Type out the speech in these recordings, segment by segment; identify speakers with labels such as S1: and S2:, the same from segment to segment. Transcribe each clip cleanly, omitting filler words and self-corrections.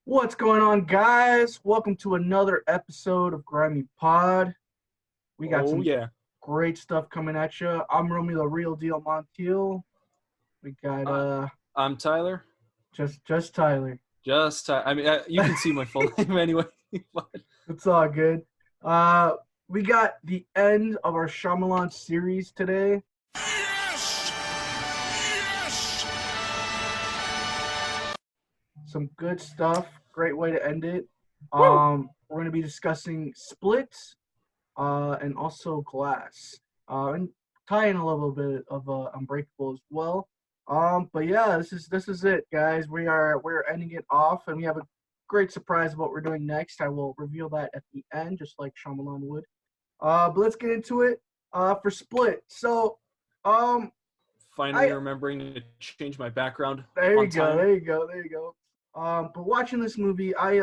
S1: What's going on, guys? Welcome to another episode of Grimey Pod. We got
S2: Oh
S1: some
S2: yeah,
S1: great stuff coming at you. I'm Romeo the Real Deal Montiel. We got
S2: I, I'm Tyler.
S1: just Tyler.
S2: You can see my full name anyway. But
S1: It's all good. Uh, we got the end of our Shyamalan series today.
S3: Yes! Yes!
S1: Some good stuff. Great way to end it.
S2: Woo!
S1: We're going to be discussing Split, and also Glass, and tying a little bit of Unbreakable as well. But yeah, this is it, guys. We're ending it off, and we have a great surprise of what we're doing next. I will reveal that at the end, just like Shyamalan would. But let's get into it. For Split. So,
S2: Finally remembering to change my background
S1: there you
S2: on
S1: go,
S2: time.
S1: there you go, there you go. But watching this movie, I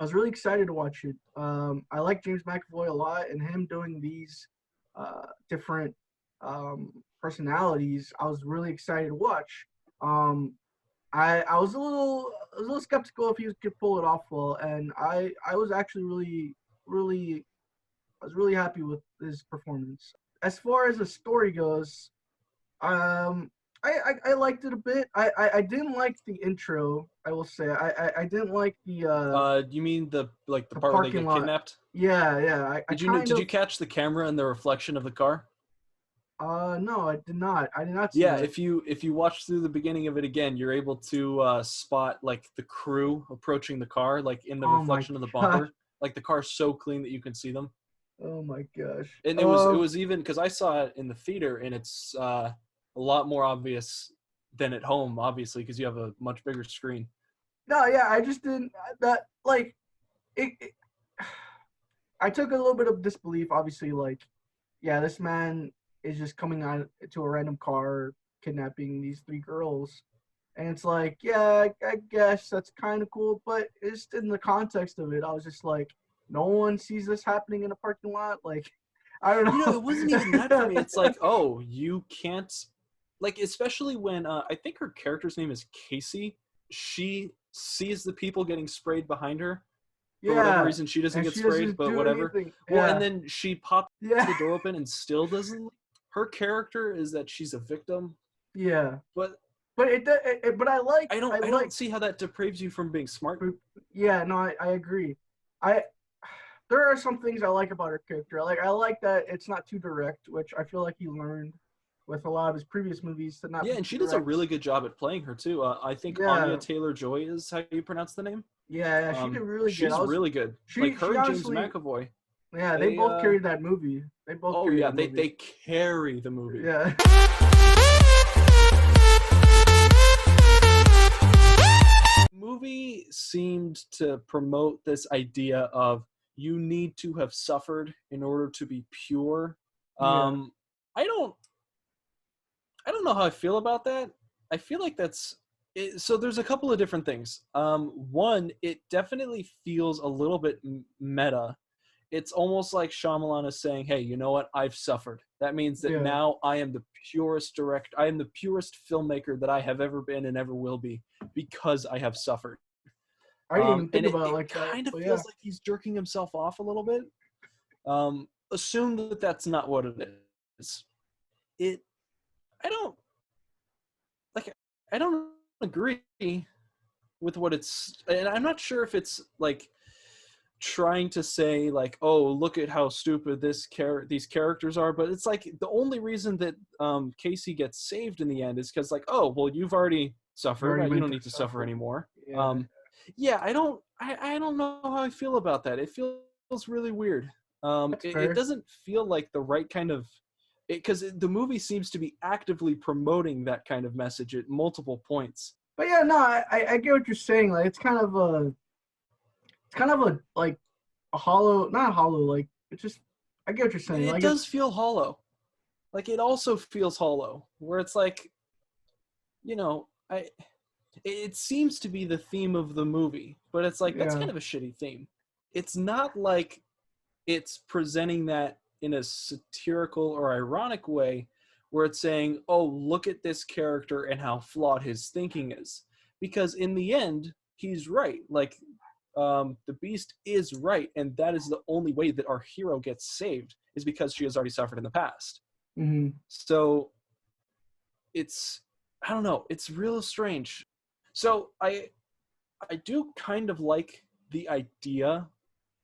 S1: was really excited to watch it. I like James McAvoy a lot, and him doing these different personalities, I was really excited to watch. I was a little skeptical if he could pull it off well, and I was actually really I was really happy with his performance. As far as the story goes, um, I liked it a bit. I didn't like the intro. I will say I didn't like
S2: You mean the
S1: the
S2: part where they
S1: parking
S2: get
S1: lot.
S2: kidnapped?
S1: Yeah.
S2: Did you catch the camera and the reflection of the car?
S1: No, I did not. I did not see
S2: Yeah,
S1: that.
S2: if you watch through the beginning of it again, you're able to spot like the crew approaching the car, like in the
S1: Oh my
S2: reflection of the
S1: gosh.
S2: bumper. Like the car's so clean that you can see them.
S1: Oh my gosh.
S2: And it was even because I saw it in the theater, and it's a lot more obvious than at home, obviously, because you have a much bigger screen.
S1: No, yeah, I just didn't that like it I took a little bit of disbelief, obviously, like, yeah, this man is just coming on to a random car, kidnapping these three girls. And it's like, yeah, I guess that's kind of cool, but just in the context of it, I was just like, no one sees this happening in a parking lot. Like, I don't
S2: You know,
S1: know.
S2: it wasn't even that for me. It's like, oh, you can't, like, especially when I think her character's name is Casey. She sees the people getting sprayed behind her. For whatever
S1: Yeah,
S2: reason, she doesn't
S1: and
S2: get
S1: she
S2: sprayed,
S1: doesn't
S2: but
S1: do
S2: whatever.
S1: anything.
S2: Well, and
S1: Yeah,
S2: then she pops
S1: yeah,
S2: the door open and still doesn't. Her character is that she's a victim,
S1: yeah.
S2: but
S1: But but
S2: I don't see how that depraves you from being smart.
S1: yeah, no, I agree. I there are some things I like about her character. I like that it's not too direct, which I feel like he learned with a lot of his previous movies to not
S2: Yeah,
S1: be
S2: and
S1: too
S2: she does a
S1: direct.
S2: really good job at playing her too. I think Anya
S1: Yeah,
S2: Taylor-Joy is how you pronounce the name.
S1: yeah, she did really good.
S2: She's really good. Like
S1: She
S2: her and James
S1: honestly,
S2: McAvoy.
S1: yeah, they
S2: They
S1: both carried that movie. They both
S2: oh
S1: carried
S2: yeah,
S1: that movie.
S2: they carry the movie.
S1: Yeah.
S2: Movie seemed to promote this idea of you need to have suffered in order to be pure.
S1: Yeah.
S2: Um, I don't I don't know how I feel about that. I feel like so there's a couple of different things. One, it definitely feels a little bit meta. It's almost like Shyamalan is saying, "Hey, you know what? I've suffered. That means that
S1: Yeah.
S2: now I am the purest director. I am the purest filmmaker that I have ever been and ever will be because I have suffered."
S1: I didn't even think
S2: And
S1: about it
S2: it
S1: like that.
S2: kind of
S1: But yeah.
S2: feels like he's jerking himself off a little bit. Assume that that's not what it is. It I don't like I don't agree with what it's, and I'm not sure if it's like trying to say like, oh, look at how stupid these characters are, but it's like the only reason that Casey gets saved in the end is because like, oh well, you've already
S1: I've already
S2: suffered, you
S1: been
S2: don't
S1: through
S2: need to suffer
S1: suffering.
S2: anymore.
S1: Yeah.
S2: Yeah, I don't know how I feel about that. It feels really weird.
S1: That's
S2: It
S1: fair.
S2: doesn't feel like the right kind of, because the movie seems to be actively promoting that kind of message at multiple points.
S1: But yeah, no, I get what you're saying. Like it's kind of a like a hollow, not hollow, like it's just I get what you're saying.
S2: It
S1: Like
S2: does
S1: it's
S2: feel hollow. Like it also feels hollow, where it's like, you know, it seems to be the theme of the movie, but it's like that's
S1: yeah.
S2: kind of a shitty theme. It's not like it's presenting that in a satirical or ironic way where it's saying, oh, look at this character and how flawed his thinking is. Because in the end, he's right. Like, the Beast is right, and that is the only way that our hero gets saved is because she has already suffered in the past.
S1: Mm-hmm.
S2: So it's, I don't know, it's real strange. So I do kind of like the idea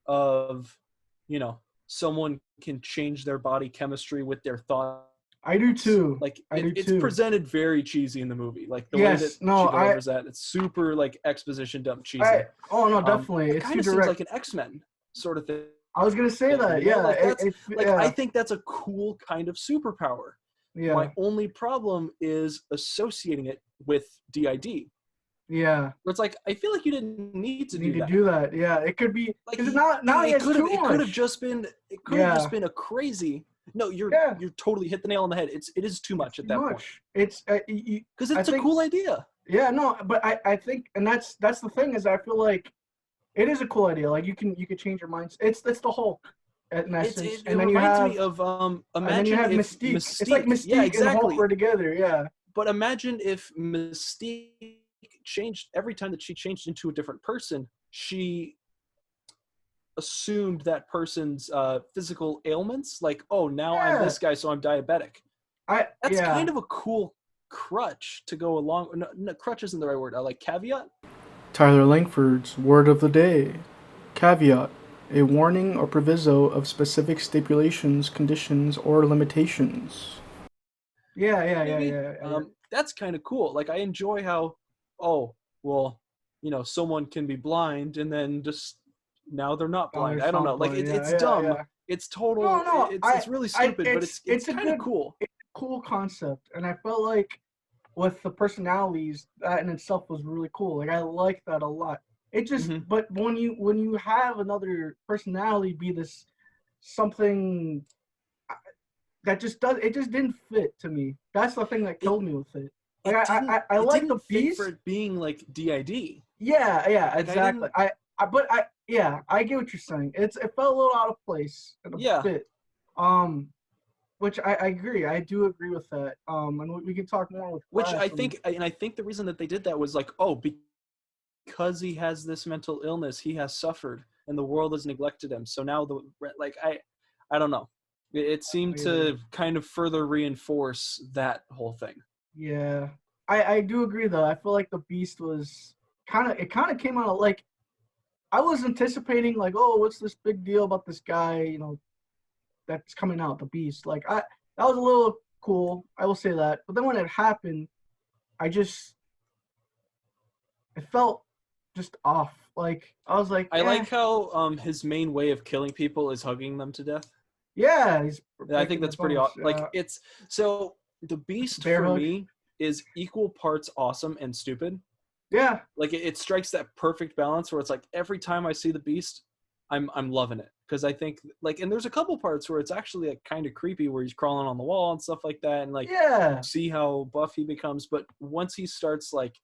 S2: of, someone can change their body chemistry with their thoughts.
S1: I do too.
S2: Like,
S1: I do
S2: it's
S1: too.
S2: presented very cheesy in the movie. Like, the way that she delivers that, it's super, like, exposition dump cheesy.
S1: Definitely.
S2: It
S1: It's
S2: kind
S1: too
S2: of seems
S1: direct.
S2: like an X-Men sort of thing.
S1: I was gonna say that. Yeah.
S2: Like, that's
S1: yeah.
S2: I think that's a cool kind of superpower.
S1: Yeah.
S2: My only problem is associating it with DID.
S1: Yeah.
S2: It's like, I feel like you didn't need to do that.
S1: Yeah, it could be
S2: Like,
S1: because now he has too much.
S2: It could have just been a crazy. No, you're totally hit the nail on the head. It is too much at that point.
S1: It's
S2: because it's a cool idea.
S1: Yeah, no, but I think, and that's the thing, is I feel like it is a cool idea. Like you can change your minds. It's the Hulk in essence,
S2: It reminds me of imagine
S1: and then you have
S2: if
S1: Mystique. It's like Mystique and Hulk were together. Yeah.
S2: But imagine if Mystique changed every time that she changed into a different person, she assumed that person's physical ailments. Like, oh, now I'm this guy, so I'm diabetic. That's kind of a cool crutch to go along. No, crutch isn't the right word. I like caveat.
S1: Tyler Langford's word of the day: caveat, a warning or proviso of specific stipulations, conditions, or limitations. Yeah.
S2: That's kind of cool. Like, I enjoy how, someone can be blind and then just now they're not blind. I don't know. Like, it's dumb. Yeah. It's total. No, it's really stupid, but it's kind of cool.
S1: It's a cool concept, and I felt like with the personalities, that in itself was really cool. Like, I like that a lot. It just, but when you have another personality be this something that just didn't fit to me. That's the thing that killed me with it. Like, I like the Beast
S2: for it being like DID.
S1: Yeah, exactly. I get what you're saying. It felt a little out of place in a bit. Which I agree. I do agree with that. And we can talk more with Flash.
S2: Which I think the reason that they did that was like, because he has this mental illness, he has suffered, and the world has neglected him. So now I don't know. It seemed to kind of further reinforce that whole thing.
S1: Yeah, I do agree though. I feel like the Beast was kind of came out like, I was anticipating like, oh, what's this big deal about this guy, that's coming out, the Beast. Like, that was a little cool. I will say that. But then when it happened, it felt just off. Like, I was like,
S2: I like how his main way of killing people is hugging them to death.
S1: Yeah,
S2: I think that's pretty awesome. Like, it's so the Beast for me is equal parts awesome and stupid.
S1: Yeah.
S2: Like, it strikes that perfect balance where it's like every time I see the Beast, I'm loving it, because I think and there's a couple parts where it's actually like kind of creepy where he's crawling on the wall and stuff like that, and see how buff he becomes. But once he starts like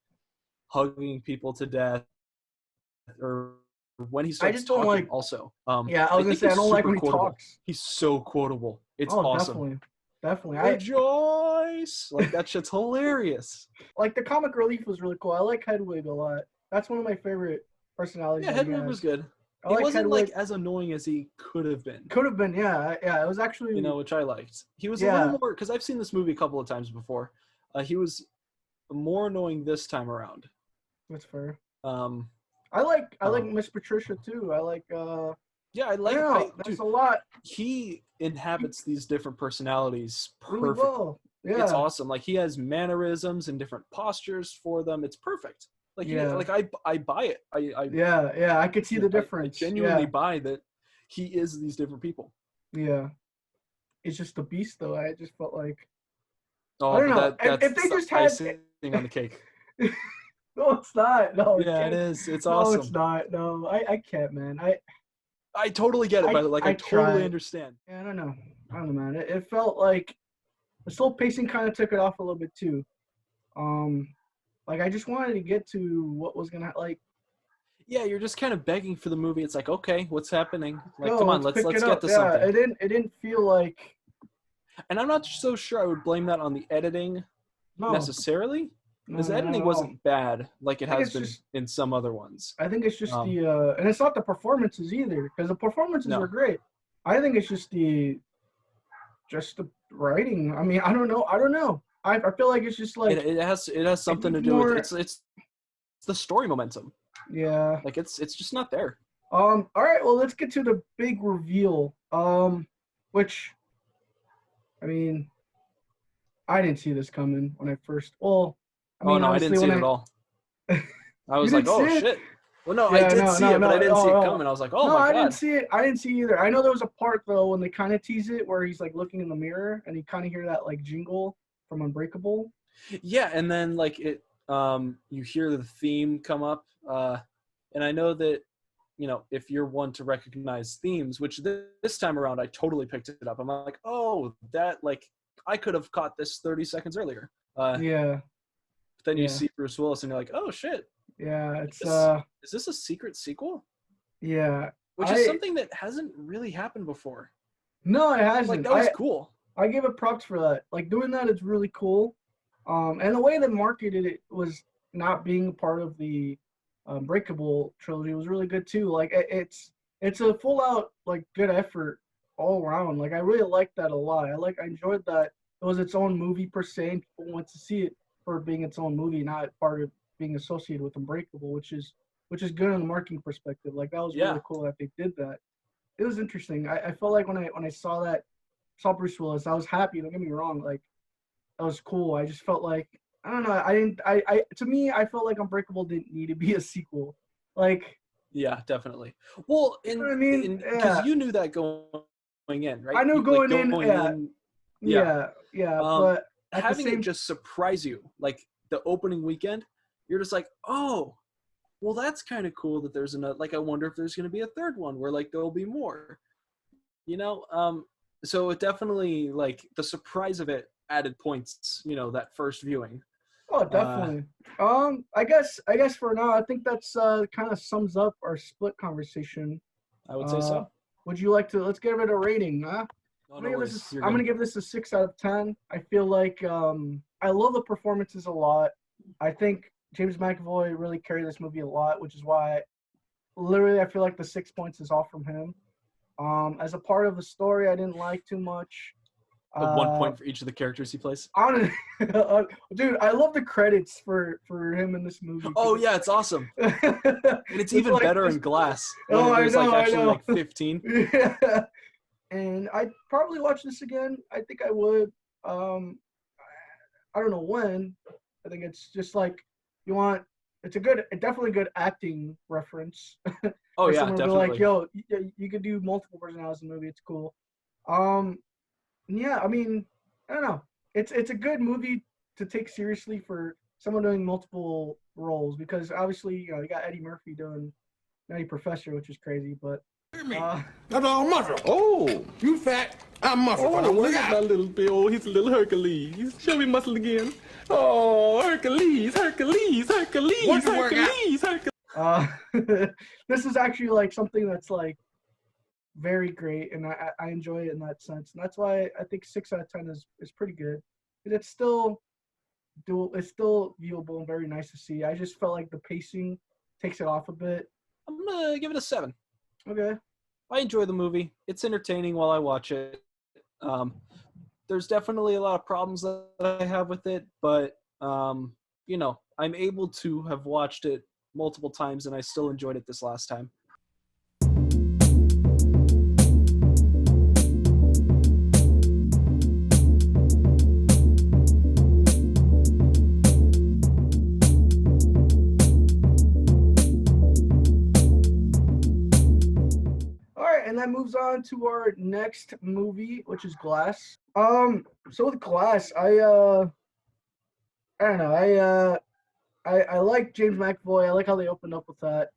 S2: hugging people to death, or when he starts talking, also.
S1: I was gonna say I don't like when he talks.
S2: He's so quotable. It's awesome.
S1: Definitely.
S2: Rejoice! Like, that shit's hilarious.
S1: Like, the comic relief was really cool. I like Hedwig a lot. That's one of my favorite personalities.
S2: Yeah, Hedwig was good. He wasn't like as annoying as he could have been.
S1: Yeah. It was actually,
S2: which I liked. He was a little more, because I've seen this movie a couple of times before. He was more annoying this time around.
S1: That's fair. I like Miss Patricia too. I like. That's a lot.
S2: He inhabits these different personalities perfect.
S1: Really well. Yeah.
S2: It's awesome. Like, he has mannerisms and different postures for them. It's perfect. Like, I buy it.
S1: I could see the difference.
S2: I genuinely buy that he is these different people.
S1: Yeah. It's just the Beast, though. I just felt like.
S2: Oh,
S1: I don't know.
S2: That's
S1: if they just had
S2: icing on the cake.
S1: No, it's not. No.
S2: Yeah, it is. It's awesome.
S1: No, it's not. No, I can't, man.
S2: I totally get it, by the way. I totally understand.
S1: Yeah, I don't know, man. It felt like the slow pacing kind of took it off a little bit too. Like, I just wanted to get to what was gonna
S2: Yeah, you're just kind of begging for the movie. It's like, okay, what's happening? Like, come on, let's get to something.
S1: It didn't feel like.
S2: And I'm not so sure I would blame that on the editing necessarily.
S1: No,
S2: His
S1: not
S2: editing
S1: at all.
S2: wasn't bad like it
S1: I think
S2: has
S1: it's
S2: been
S1: just
S2: in some other ones.
S1: I think it's just
S2: Um,
S1: and it's not the performances either, because the performances
S2: No.
S1: were great. I think it's just the writing. I mean, I don't know. I feel like it's just like
S2: it has something to do with
S1: more.
S2: it's the story momentum.
S1: Yeah.
S2: Like it's just not there.
S1: All right. Well, let's get to the big reveal. Which, I mean, I didn't see this coming when I first. Well, I
S2: Oh
S1: mean,
S2: no, I didn't
S1: obviously
S2: see
S1: when
S2: it at all. I
S1: you
S2: was like,
S1: didn't see
S2: oh
S1: it.
S2: shit. Well, no, I
S1: Yeah.
S2: did
S1: No.
S2: see
S1: No.
S2: it, but I
S1: No.
S2: didn't see it
S1: Oh,
S2: coming. I was like, oh
S1: no,
S2: my
S1: I didn't
S2: god.
S1: see it. I didn't see either. I know there was a part though when they kind of tease it where he's like looking in the mirror and you kind of hear that like jingle from Unbreakable.
S2: Yeah, and then like you hear the theme come up, and I know that if you're one to recognize themes, which this time around I totally picked it up. I'm like, oh, that like I could have caught this 30 seconds earlier.
S1: Yeah.
S2: But then you
S1: Yeah.
S2: see Bruce Willis and you're like, oh shit,
S1: Yeah. It's
S2: is this a secret sequel?
S1: Yeah.
S2: Which is something that hasn't really happened before.
S1: No, it hasn't.
S2: Like that was cool.
S1: I give it props for that. Like doing that is really cool. And the way they marketed it was not being part of the Breakable trilogy was really good too. Like it's a full out like good effort all around. Like I really liked that a lot. I enjoyed that it was its own movie per se, and people went to see it for being its own movie, not part of being associated with Unbreakable, which is good on the marketing perspective. Like that was really cool that they did that. It was interesting. I felt like when I saw Bruce Willis, I was happy. Don't get me wrong. Like that was cool. I just felt like I don't know. I didn't. To me, I felt like Unbreakable didn't need to be a sequel. Like
S2: yeah, definitely. Well,
S1: you know what I mean?
S2: because you knew that going in, right?
S1: I knew going in.
S2: Yeah.
S1: But at
S2: having
S1: the same,
S2: it just surprise you, like the opening weekend, you're just like, oh, well, that's kind of cool that there's another. Like, I wonder if there's going to be a third one where like there'll be more. So it definitely like the surprise of it added points. That first viewing.
S1: oh, definitely. I guess for now, I think that's kind of sums up our split conversation.
S2: I would say so.
S1: Would you like to? Let's give it a rating, huh?
S2: Oh,
S1: I'm
S2: no
S1: gonna give this a 6 out of 10. I feel like I love the performances a lot. I think James McAvoy really carried this movie a lot, which is why I feel like the 6 points is all from him. As a part of the story, I didn't like too much.
S2: 1 point for each of the characters he plays.
S1: Honestly, dude, I love the credits for him in this movie.
S2: Oh yeah, it's awesome, and it's even
S1: like
S2: better in Glass.
S1: Oh,
S2: there's
S1: I know,
S2: like actually
S1: I know.
S2: like 15.
S1: Yeah. And I'd probably watch this again. I think I would. I don't know when. I think it's just like it's definitely good acting reference.
S2: Oh yeah,
S1: someone
S2: definitely.
S1: Be like, yo, you could do multiple personalities in the movie. It's cool. Yeah, I mean, I don't know. It's a good movie to take seriously for someone doing multiple roles because obviously, you got Eddie Murphy doing Nutty Professor, which is crazy, but
S3: Hear me. That's all muscle.
S4: Oh,
S3: You fat, I'm muscle.
S4: oh, look at my little Bill. He's a little Hercules. Show me muscle again. Oh, Hercules, Hercules, Hercules,
S3: Want to work out?
S4: Hercules, Hercules.
S1: This is actually like something that's like very great, and I enjoy it in that sense, and that's why I think 6 out of 10 is pretty good. It's still viewable and very nice to see. I just felt like the pacing takes it off a bit.
S2: I'm gonna give it a 7.
S1: Okay.
S2: I enjoy the movie. It's entertaining while I watch it. There's definitely a lot of problems that I have with it, but I'm able to have watched it multiple times, and I still enjoyed it this last time.
S1: And that moves on to our next movie, which is Glass. So with Glass, I don't know. I like James McAvoy. I like how they opened up with that.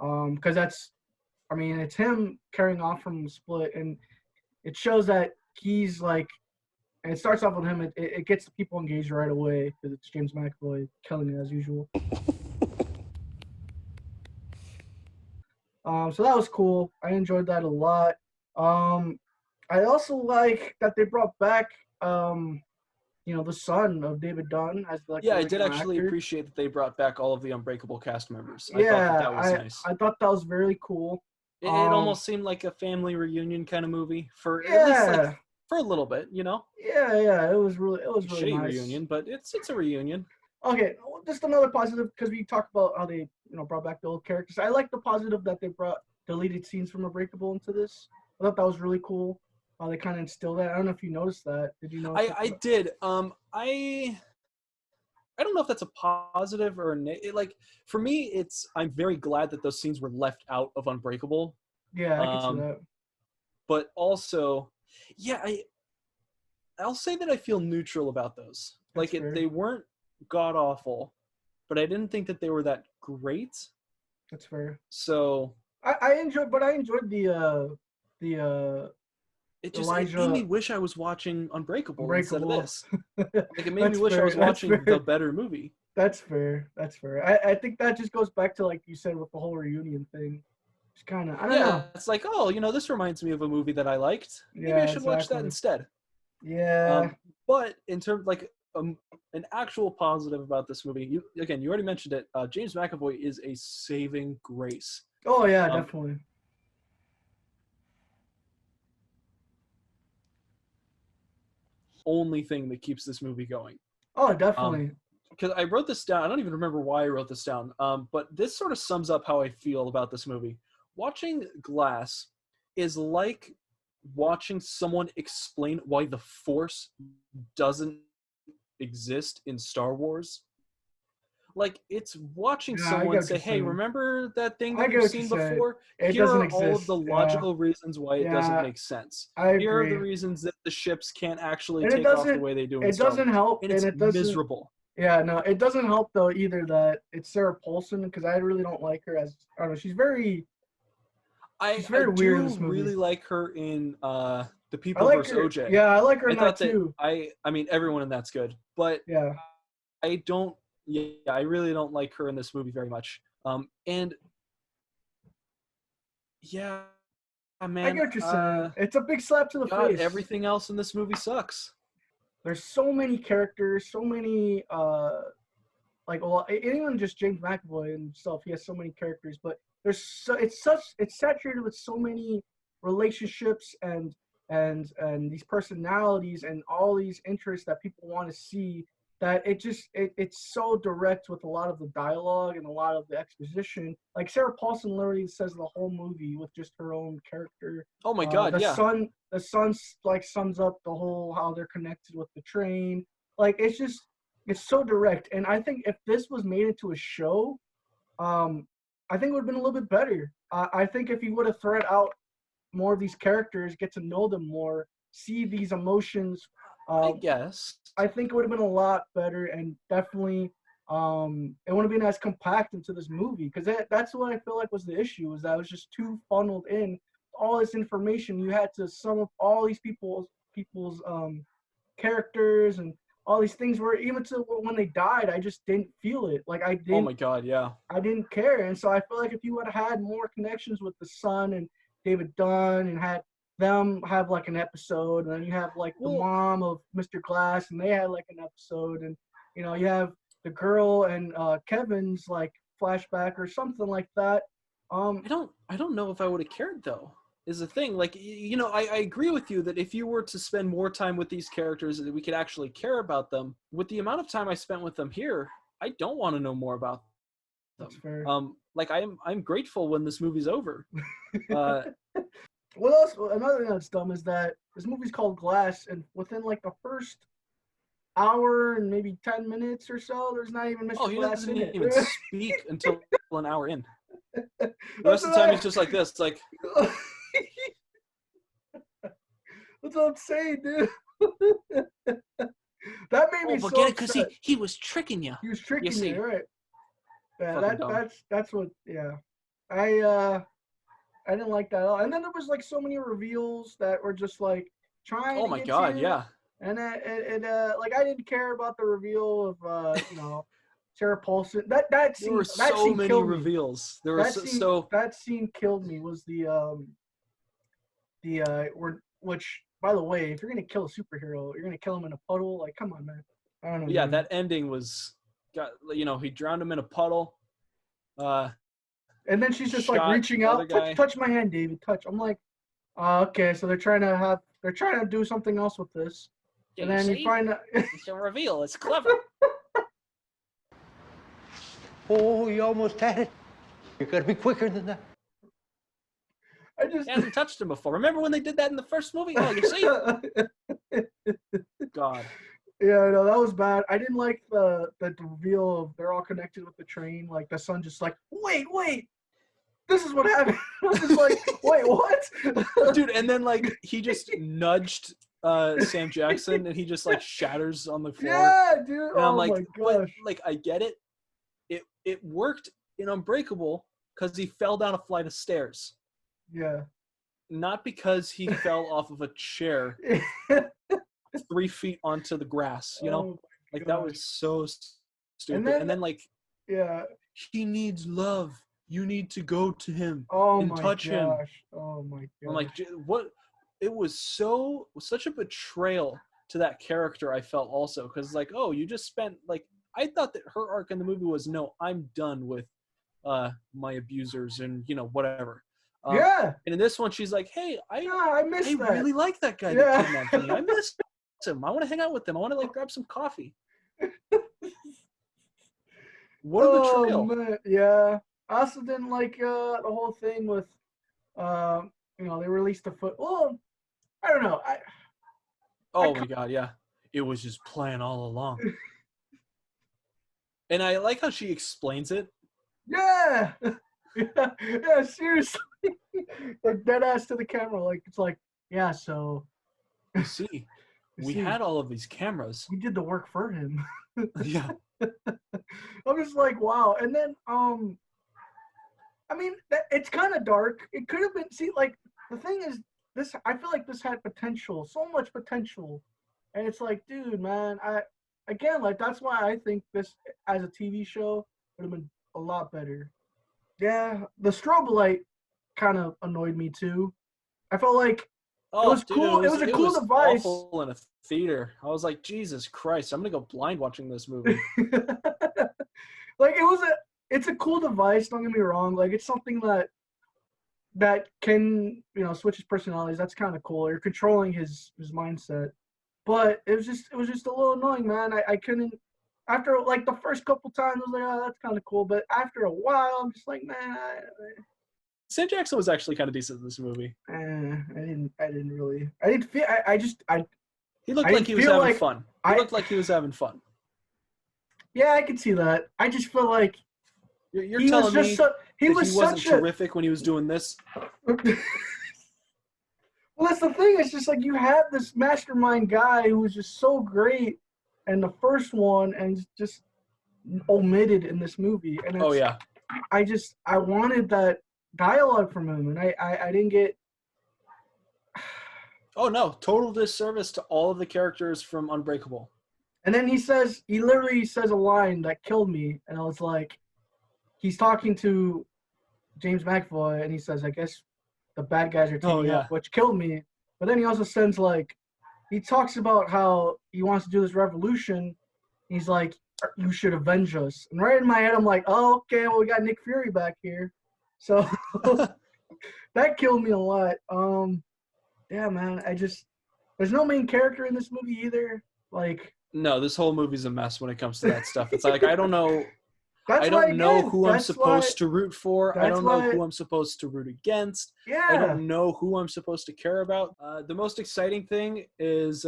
S1: Because it's him carrying off from Split, and it shows that he's like, and it starts off with him. It gets the people engaged right away because it's James McAvoy killing it as usual. So that was cool. I enjoyed that a lot. I also like that they brought back the the son of David Dunn as like
S2: Yeah,
S1: the
S2: I did
S1: original
S2: actually
S1: actor.
S2: appreciate that they brought back all of the Unbreakable cast members. I thought
S1: Yeah,
S2: that was nice.
S1: I thought that was very cool.
S2: It almost seemed like a family reunion kind of movie for at least
S1: Yeah,
S2: for a little bit, you know.
S1: yeah. It was really
S2: Shitty
S1: nice.
S2: reunion, but it's a reunion.
S1: Okay, just another positive because we talked about how they brought back the old characters. I like the positive that they brought deleted scenes from Unbreakable into this. I thought that was really cool. They kind of instilled that. I don't know if you noticed that. Did you notice?
S2: I did. I don't know if that's a positive or like for me. I'm very glad that those scenes were left out of Unbreakable.
S1: Yeah, I can see that.
S2: But also, yeah, I'll say that I feel neutral about those.
S1: That's
S2: Like
S1: fair.
S2: they weren't god awful, but I didn't think that they were that great.
S1: That's fair.
S2: So
S1: I enjoyed the
S2: it just
S1: Elijah,
S2: it made me wish I was watching Unbreakable instead of this. Like it made me
S1: That's
S2: wish I
S1: fair,
S2: was
S1: that's
S2: watching
S1: fair.
S2: the better movie.
S1: That's fair. That's fair. I think that just goes back to like you said with the whole reunion thing. It's kind of I don't know.
S2: It's like, oh, this reminds me of a movie that I liked. Maybe
S1: Yeah,
S2: I should watch that
S1: exactly.
S2: instead.
S1: Yeah.
S2: But in terms like an actual positive about this movie, you already mentioned it. James McAvoy is a saving grace.
S1: Oh yeah, definitely.
S2: Only thing that keeps this movie going.
S1: Oh, definitely.
S2: Because I wrote this down. I don't even remember why I wrote this down. But this sort of sums up how I feel about this movie. Watching Glass is like watching someone explain why the Force doesn't exist in Star Wars. Like, it's watching someone say, hey, remember that thing that you've seen before? Here are all of the logical reasons why it doesn't make sense. Here are the reasons that the ships can't actually take off the way they do in Star Wars.
S1: It doesn't help.
S2: And it's miserable.
S1: Yeah, no, it doesn't help, though, either that it's Sarah Paulson, because I really don't like her as, I don't know, she's very weird in this movie.
S2: Really like her in The People
S1: like
S2: vs.
S1: her.
S2: OJ.
S1: Yeah, I like her in that, too.
S2: I mean, everyone in that's good. But
S1: yeah,
S2: I really don't like her in this movie very much. And yeah, man.
S1: I get what you're saying. It's a big slap to the face.
S2: Everything else in this movie sucks.
S1: There's so many characters, so many even just James McAvoy himself, he has so many characters, but it's saturated with so many relationships and these personalities and all these interests that people want to see, that it's so direct with a lot of the dialogue and a lot of the exposition. Like Sarah Paulson literally says the whole movie with just her own character.
S2: Oh my God,
S1: the son like sums up the whole how they're connected with the train. Like it's so direct. And I think if this was made into a show, I think it would have been a little bit better. I think if you would have thread out more of these characters, get to know them more, see these emotions,
S2: I guess.
S1: I think it would have been a lot better, and definitely it wouldn't have been as compact into this movie, because that's what I feel like was the issue, was that it was just too funneled in. All this information, you had to sum up all these people's characters and all these things, where even to when they died, I just didn't feel it. Like I didn't.
S2: Oh my God, yeah.
S1: I didn't care, and so I feel like if you would have had more connections with the son and David Dunn, and had them have like an episode, and then you have like the mom of Mr. Glass, and they had like an episode, and you have the girl and Kevin's like flashback or something like that.
S2: I don't know if I would have cared, though, is the thing. Like, I agree with you that if you were to spend more time with these characters, that we could actually care about them. With the amount of time I spent with them here, I don't want to know more about them.
S1: That's fair.
S2: Like I'm grateful when this movie's over.
S1: What else? Another thing that's dumb is that this movie's called Glass, and within like the first hour and maybe 10 minutes or so, there's not even Mr. Glass in it.
S2: He doesn't even speak until an hour in. The rest of the time he's just like this. It's like
S1: that's what I'm saying, dude. That made me so
S2: get it,
S1: because
S2: he was tricking you.
S1: He was tricking you, right? Yeah, that's what. Yeah, I didn't like that at all. And then there was like so many reveals that were just like trying.
S2: Oh my God, yeah.
S1: And like I didn't care about the reveal of Sarah Paulson. That scene.
S2: There were so many reveals. There were
S1: that scene killed me. Was which by the way, if you're gonna kill a superhero, you're gonna kill him in a puddle. Like, come on, man. I don't know.
S2: Yeah,
S1: man.
S2: that ending was he drowned him in a puddle.
S1: And then she's just like
S2: shot
S1: reaching
S2: the other
S1: out,
S2: guy.
S1: touch my hand, David, touch. I'm like, okay, so they're trying to do something else with this.
S2: Yeah,
S1: and then you find out.
S2: It's a reveal. It's clever.
S5: Oh, you almost had it. You gotta be quicker than that.
S2: He hasn't touched him before. Remember when they did that in the first movie? Oh, you see? God.
S1: Yeah, no, that was bad. I didn't like the reveal of they're all connected with the train. Like the son just like, wait, this is what happened. I was just like, wait, what?
S2: Dude, and then like he just nudged Sam Jackson and he just like shatters on the floor.
S1: Yeah, dude.
S2: And I'm
S1: oh
S2: like,
S1: my
S2: but
S1: gosh.
S2: like I get it. It worked in Unbreakable because he fell down a flight of stairs.
S1: Yeah.
S2: Not because he fell off of a chair 3 feet onto the grass, you know?
S1: Oh my
S2: like that
S1: gosh.
S2: was so stupid. And then like
S1: yeah.
S2: he needs love. You need to go to him
S1: Oh
S2: and
S1: my
S2: touch him.
S1: gosh. Oh my gosh.
S2: I'm like, what? It was such a betrayal to that character. I felt also because like, oh, you just spent like I thought that her arc in the movie was no, I'm done with my abusers and whatever.
S1: Yeah.
S2: And in this one, she's like, hey,
S1: I missed that.
S2: really like that guy that kidnapped me. I miss him. I want to hang out with him. I want to like grab some coffee. What a betrayal.
S1: Man. Yeah. I also didn't like the whole thing with they released the foot. Well, I don't know.
S2: My God, yeah. It was just planned all along. And I like how she explains it.
S1: Yeah. yeah, seriously. Like dead ass to the camera. Like it's like, yeah, so
S2: you see, we had all of these cameras.
S1: We did the work for him.
S2: Yeah.
S1: I'm just like, wow. And then I mean, it's kind of dark. It could have been like the thing is this I feel like this had potential, so much potential. And it's like, dude, man, that's why I think this as a TV show would have been a lot better. Yeah, the strobe light kind of annoyed me too. I felt like it was cool. It was a cool device.
S2: Awful in a theater. I was like, Jesus Christ, I'm gonna go blind watching this movie.
S1: Like it's a cool device. Don't get me wrong. Like it's something that can switch his personalities. That's kind of cool. You're controlling his mindset. But it was just a little annoying, man. I couldn't. After like the first couple times, I was like, oh, that's kind of cool. But after a while, I'm just like, man.
S2: Sam Jackson was actually kind of decent in this movie.
S1: I didn't really. I didn't feel.
S2: He looked like he was having fun. He looked like he was having fun.
S1: Yeah, I can see that. I just feel like
S2: you're telling me
S1: he wasn't
S2: terrific when he was doing this.
S1: Well, that's the thing. It's just like you have this mastermind guy who was just so great in the first one and just omitted in this movie. And I wanted that dialogue from him, and I didn't get.
S2: Oh no! Total disservice to all of the characters from Unbreakable.
S1: And then he literally says a line that killed me, and I was like, he's talking to James McAvoy, and he says, I guess the bad guys are teaming up, which killed me. But then he also sends he talks about how he wants to do this revolution. He's like, you should avenge us. And right in my head, I'm like, oh, okay, well, we got Nick Fury back here. So that killed me a lot. Yeah, man, there's no main character in this movie either. Like,
S2: no, this whole movie's a mess when it comes to that stuff. It's like, I don't know. I don't know who I'm supposed to root for. I don't know who I'm supposed to root against.
S1: Yeah.
S2: I don't know who I'm supposed to care about. The most exciting thing is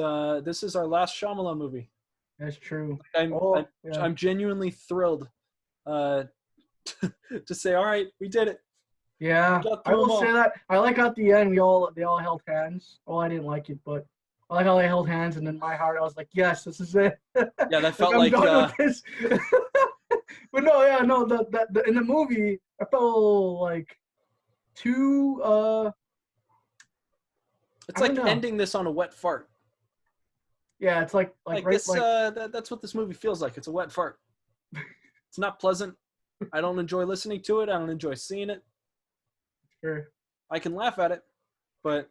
S2: this is our last Shyamalan movie.
S1: That's true.
S2: I'm genuinely thrilled to say, all right, we did it.
S1: Yeah, I will say that. I like at the end they all held hands. Well, I didn't like it, but I like how they held hands, and in my heart I was like, yes, this is it.
S2: Yeah, that felt
S1: like I'm done with this. But no, in the movie I felt like too.
S2: It's like ending this on a wet fart.
S1: Yeah, it's like
S2: this. That's what this movie feels like. It's a wet fart. It's not pleasant. I don't enjoy listening to it. I don't enjoy seeing it.
S1: Sure.
S2: I can laugh at it, but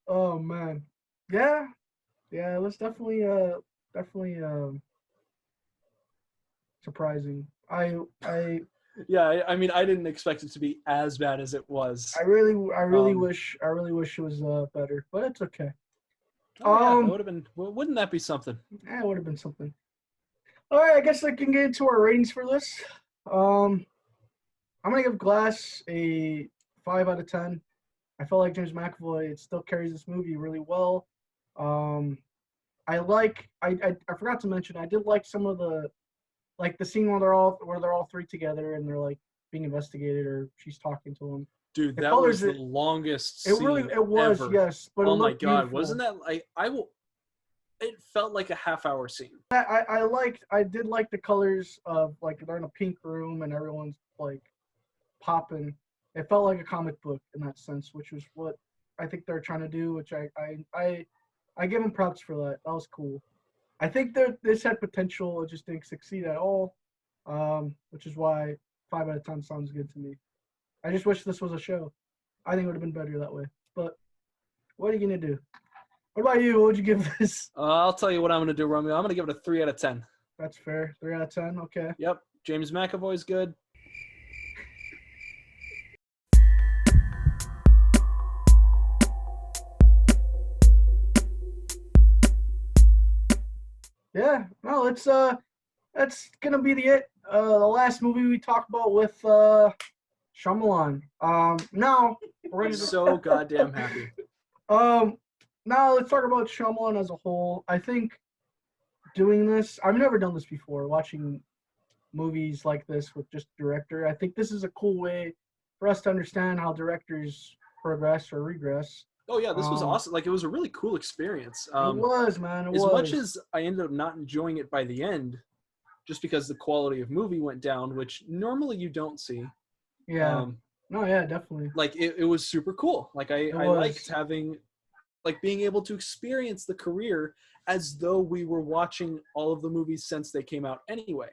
S1: Oh man. Yeah. Yeah, it was definitely surprising.
S2: Yeah, I mean, I didn't expect it to be as bad as it was. Um,
S1: I really wish it was better, but it's okay.
S2: oh yeah, that
S1: Um,
S2: would have been. Wouldn't that be something?
S1: yeah, it would have been something. All right, I guess I can get into our ratings for this. Um, I'm gonna give Glass a 5 out of 10. I felt like James McAvoy still carries this movie really well. Um, I forgot to mention I did like some of the like the scene where they're all three together and they're like being investigated or she's talking to him.
S2: Dude,
S1: It
S2: that
S1: felt
S2: was
S1: as
S2: the longest
S1: it really
S2: scene
S1: it was
S2: ever.
S1: yes, but it
S2: Oh my
S1: looked
S2: god,
S1: beautiful.
S2: wasn't that like I will? It felt like a half-hour scene.
S1: I did like the colors of like they're in a pink room and everyone's like popping. It felt like a comic book in that sense, which was what I think they're trying to do. Which I give them props for that. That was cool. I think that this had potential. It just didn't succeed at all, which is why 5 out of 10 sounds good to me. I just wish this was a show. I think it would have been better that way. But what are you gonna do? What about you? What would you give this?
S2: I'll tell you what I'm gonna do, Romeo. I'm gonna give it a 3 out of 10.
S1: That's fair. 3 out of 10. Okay.
S2: Yep, James McAvoy's good.
S1: Yeah. Well, that's gonna be the last movie we talk about with Shyamalan. Now we're
S2: I'm
S1: gonna
S2: so goddamn happy.
S1: now let's talk about Shyamalan as a whole. I think doing this, I've never done this before. Watching movies like this with just director, I think this is a cool way for us to understand how directors progress or regress.
S2: Oh yeah, this was
S1: Um,
S2: awesome. Like it was a really cool experience.
S1: It was, man. It
S2: As
S1: was.
S2: much as I ended up not enjoying it by the end, just because the quality of movie went down, which normally you don't see.
S1: Yeah. No, yeah, definitely.
S2: Like it was super cool. Like I
S1: was.
S2: liked having, like being able to experience the career as though we were watching all of the movies since they came out anyway.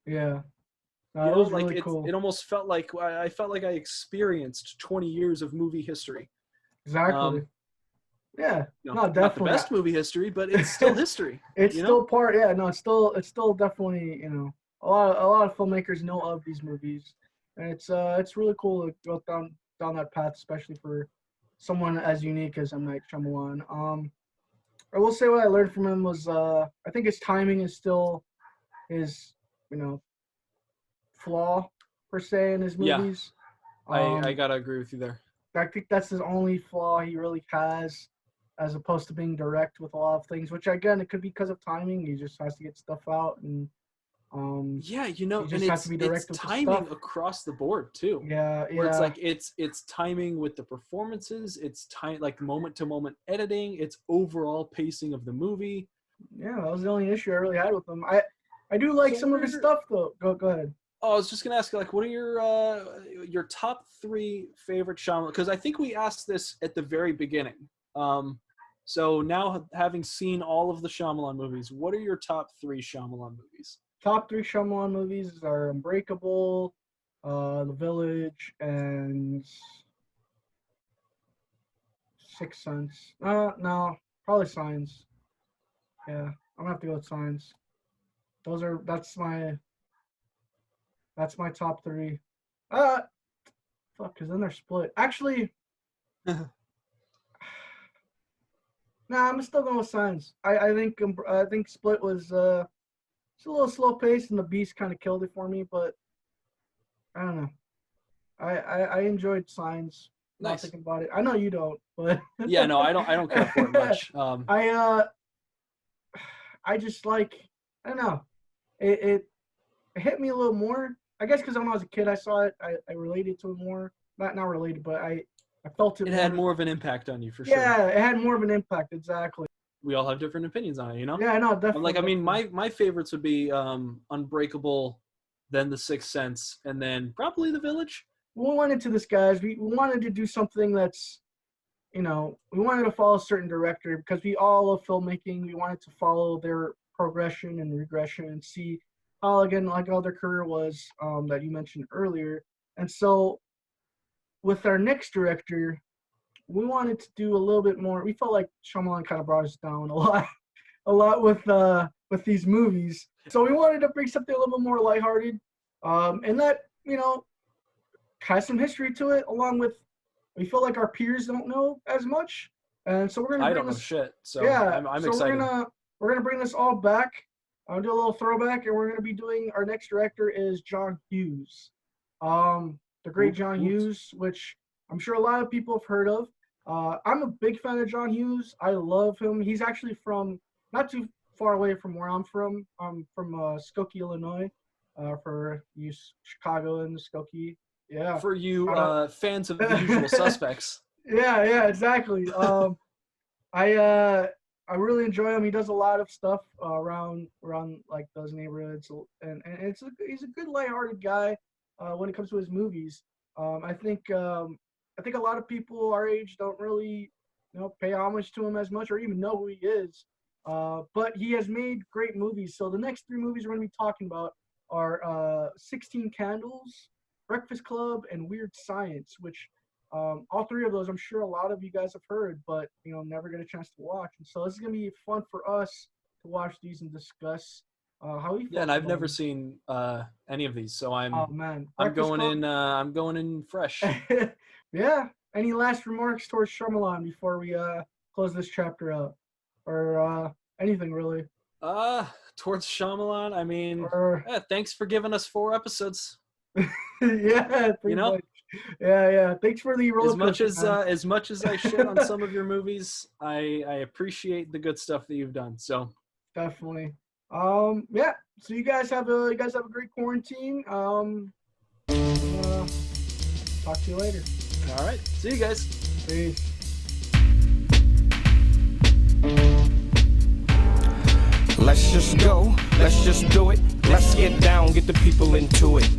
S1: Yeah. No,
S2: You
S1: it
S2: know,
S1: was
S2: like
S1: really cool.
S2: it almost felt like I felt like I experienced 20 years of movie history.
S1: Exactly. Yeah.
S2: You know,
S1: No,
S2: not the
S1: definitely.
S2: best movie history, but it's still history.
S1: It's
S2: you
S1: still
S2: know?
S1: part. Yeah. No, it's still definitely. A lot of filmmakers know of these movies, and it's really cool to go down that path, especially for someone as unique as M. Night Shyamalan. I will say what I learned from him was I think his timing is still his you know flaw per se in his
S2: Yeah.
S1: movies.
S2: I gotta agree with you there.
S1: I think that's his only flaw he really has, as opposed to being direct with a lot of things. Which again, it could be because of timing. He just has to get stuff out, and
S2: Yeah,
S1: he
S2: and
S1: just has to be direct
S2: it's
S1: with the
S2: timing
S1: stuff.
S2: across the board too.
S1: Yeah,
S2: Where it's
S1: yeah,
S2: like it's timing with the performances, it's time like moment to moment editing, it's overall pacing of the movie.
S1: yeah. That was the only issue I really had with him. I do like
S2: So
S1: some of his stuff though. Go ahead.
S2: Oh, I was just gonna ask you, like, what are your top 3 favorite Shyamalan? Because I think we asked this at the very beginning. So now having seen all of the Shyamalan movies, what are your top 3 Shyamalan movies?
S1: Top 3 Shyamalan movies are Unbreakable, The Village, and Sixth Sense. No, probably Signs. Yeah, I'm gonna have to go with Signs. That's my top 3. Fuck, because then they're split. Actually, nah, I'm still going with Signs. I think Split was it's a little slow paced and the Beast kind of killed it for me, but I don't know. I enjoyed Signs. Not
S2: Nice.
S1: thinking about it. I know you don't, but
S2: Yeah, no, I don't care for it much.
S1: I just like I don't know. It hit me a little more. I guess because when I was a kid, I saw it. I related to it more. Not related, but I felt it.
S2: It had more of an impact on you for
S1: Yeah,
S2: sure.
S1: it had more of an impact. Exactly.
S2: We all have different opinions on it, you know?
S1: Yeah, no, definitely.
S2: Like, I mean,
S1: definitely.
S2: my favorites would be Unbreakable, then The Sixth Sense, and then probably The Village.
S1: We went into this, guys. We wanted to do something that's, we wanted to follow a certain director because we all love filmmaking. We wanted to follow their progression and regression and see how, again, like how their career was that you mentioned earlier. And so with our next director, we wanted to do a little bit more. We felt like Shyamalan kind of brought us down a lot with these movies. So we wanted to bring something a little bit more lighthearted, and that, you know, has some history to it, along with, we feel like our peers don't know as much. And so we're going to
S2: I
S1: bring
S2: don't know
S1: this,
S2: shit, so
S1: yeah,
S2: I'm
S1: so
S2: excited.
S1: we're gonna bring this all back. I'll do a little throwback, and we're gonna be doing, our next director is John Hughes, the great John Hughes, which I'm sure a lot of people have heard of. I'm a big fan of John Hughes. I love him. He's actually from not too far away from where I'm from. I'm from Skokie, Illinois. For you Chicago and Skokie, yeah.
S2: For you fans of The
S1: out.
S2: Usual Suspects.
S1: Yeah, exactly. I really enjoy him. He does a lot of stuff around like those neighborhoods, and he's a good lighthearted guy when it comes to his movies. I think a lot of people our age don't really, you know, pay homage to him as much or even know who he is. But he has made great movies. So the next 3 movies we're going to be talking about are 16 Candles, Breakfast Club, and Weird Science, which all 3 of those I'm sure a lot of you guys have heard, but, you know, never get a chance to watch. And so this is going to be fun for us to watch these and discuss how we feel.
S2: Yeah, and I've never seen any of these, so I'm
S1: Breakfast
S2: I'm going in fresh.
S1: Yeah. Any last remarks towards Shyamalan before we close this chapter out, or anything really?
S2: Towards Shyamalan, I mean,
S1: Yeah,
S2: thanks for giving us 4 episodes.
S1: Yeah,
S2: you know,
S1: much. Yeah. Thanks for the roller
S2: as much as I shit on some of your movies, I appreciate the good stuff that you've done. So
S1: definitely. Yeah. So you guys have a great quarantine. Talk to you later.
S2: All right. See you guys.
S1: Peace.
S3: Let's just go, let's just do it. Let's get down, get the people into it.